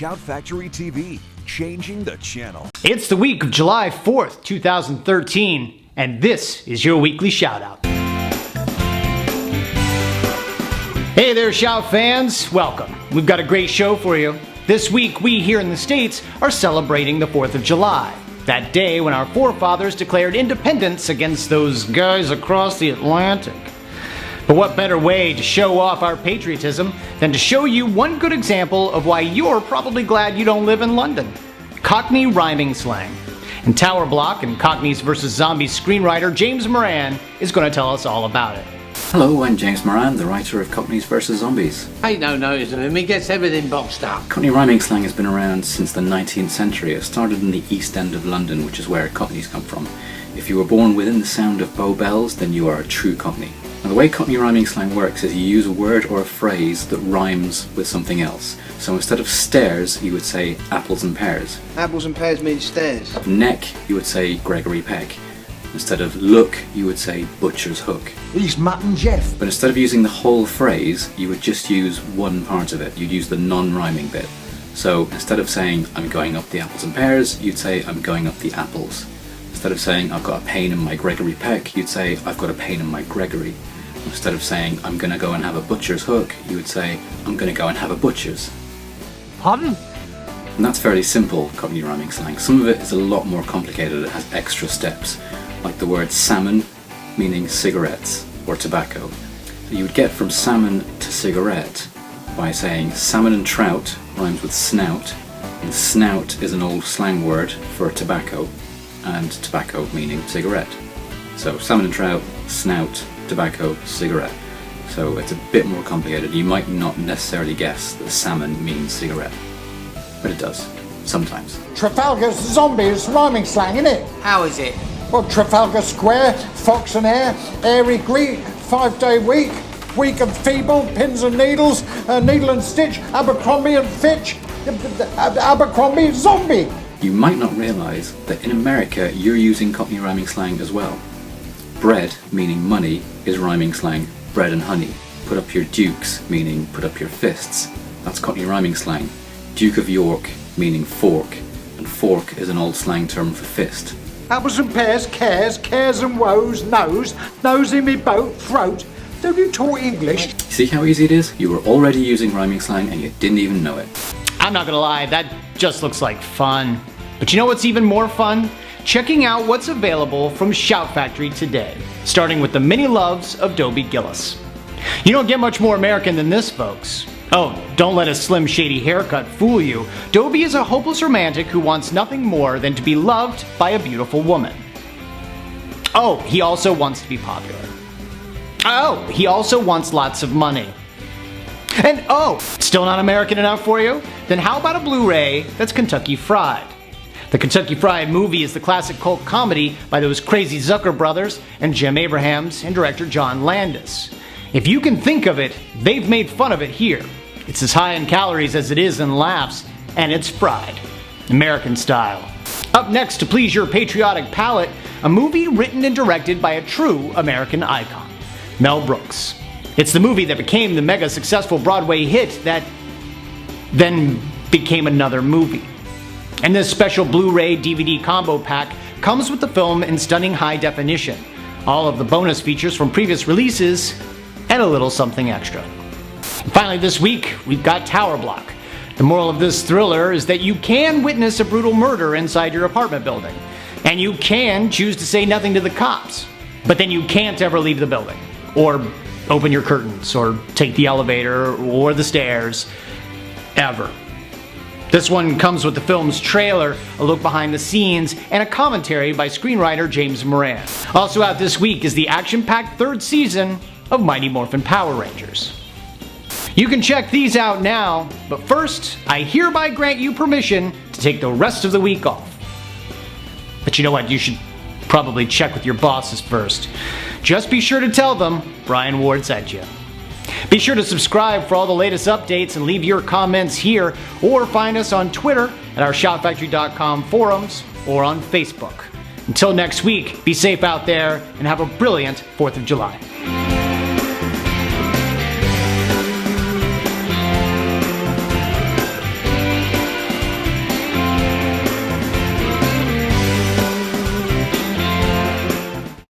Shout Factory TV, changing the channel. It's the week of July 4th, 2013, and this is your weekly shout out. Hey there, Shout fans. Welcome. We've got a great show for you. This week, we here in the States are celebrating the 4th of July, that day when our forefathers declared independence against those guys across the Atlantic. But what better way to show off our patriotism than to show you one good example of why you're probably glad you don't live in London. Cockney Rhyming Slang. And Tower Block and Cockneys vs. Zombies screenwriter James Moran is going to tell us all about it. Hello, I'm James Moran, the writer of Cockneys vs. Zombies. Ain't no notice of him, he gets everything boxed up. Cockney rhyming slang has been around since the 19th century. It started in the East End of London, which is where Cockneys come from. If you were born within the sound of Bow Bells, then you are a true Cockney. Now, the way Cockney rhyming slang works is you use a word or a phrase that rhymes with something else. So instead of stairs, you would say apples and pears. Apples and pears mean stairs. Neck, you would say Gregory Peck. Instead of look, you would say butcher's hook. He's Mutton Jeff. But instead of using the whole phrase, you would just use one part of it. You'd use the non-rhyming bit. So instead of saying, I'm going up the apples and pears, you'd say, I'm going up the apples. Instead of saying, I've got a pain in my Gregory Peck, you'd say, I've got a pain in my Gregory. Instead of saying, I'm going to go and have a butcher's hook, you would say, I'm going to go and have a butcher's. Pardon? And that's fairly simple, Cockney rhyming slang. Some of it is a lot more complicated. It has extra steps, like the word salmon, meaning cigarettes or tobacco. So you would get from salmon to cigarette by saying salmon and trout rhymes with snout, and snout is an old slang word for tobacco, and tobacco meaning cigarette. So salmon and trout, snout, tobacco, cigarette. So it's a bit more complicated. You might not necessarily guess that salmon means cigarette, but it does, sometimes. Trafalgar's Zombies rhyming slang, innit? How is it? Well, Trafalgar Square, Fox and Hare, Airy Greek, 5-day week, week and feeble, pins and needles, needle and stitch, Abercrombie and Fitch, Abercrombie zombie. You might not realise that in America you're using Cockney rhyming slang as well. Bread, meaning money, is rhyming slang, bread and honey. Put up your dukes, meaning put up your fists. That's Cockney rhyming slang. Duke of York, meaning fork, and fork is an old slang term for fist. Apples and pears, cares and woes, nose in me boat, throat. Don't you talk English? See how easy it is? You were already using rhyming slang and you didn't even know it. I'm not gonna lie, that just looks like fun. But you know what's even more fun? Checking out what's available from Shout Factory today, starting with the many loves of Dobie Gillis. You don't get much more American than this, folks. Oh, don't let a slim shady haircut fool you. Dobie is a hopeless romantic who wants nothing more than to be loved by a beautiful woman. Oh, he also wants to be popular. Oh, he also wants lots of money. And oh, still not American enough for you? Then how about a Blu-ray that's Kentucky Fried? The Kentucky Fried Movie is the classic cult comedy by those crazy Zucker brothers and Jim Abrahams and director John Landis. If you can think of it, they've made fun of it here. It's as high in calories as it is in laughs, and it's fried, American style. Up next, to please your patriotic palate, a movie written and directed by a true American icon, Mel Brooks. It's the movie that became the mega successful Broadway hit that then became another movie. And this special Blu-ray DVD combo pack comes with the film in stunning high definition, all of the bonus features from previous releases, and a little something extra. And finally this week, we've got Tower Block. The moral of this thriller is that you can witness a brutal murder inside your apartment building, and you can choose to say nothing to the cops, but then you can't ever leave the building, or open your curtains, or take the elevator, or the stairs, ever. This one comes with the film's trailer, a look behind the scenes, and a commentary by screenwriter James Moran. Also out this week is the action-packed 3rd season of Mighty Morphin Power Rangers. You can check these out now, but first, I hereby grant you permission to take the rest of the week off. But you know what, you should probably check with your bosses first. Just be sure to tell them Brian Ward sent you. Be sure to subscribe for all the latest updates and leave your comments here, or find us on Twitter at our shoutfactory.com forums or on Facebook. Until next week, be safe out there and have a brilliant 4th of July.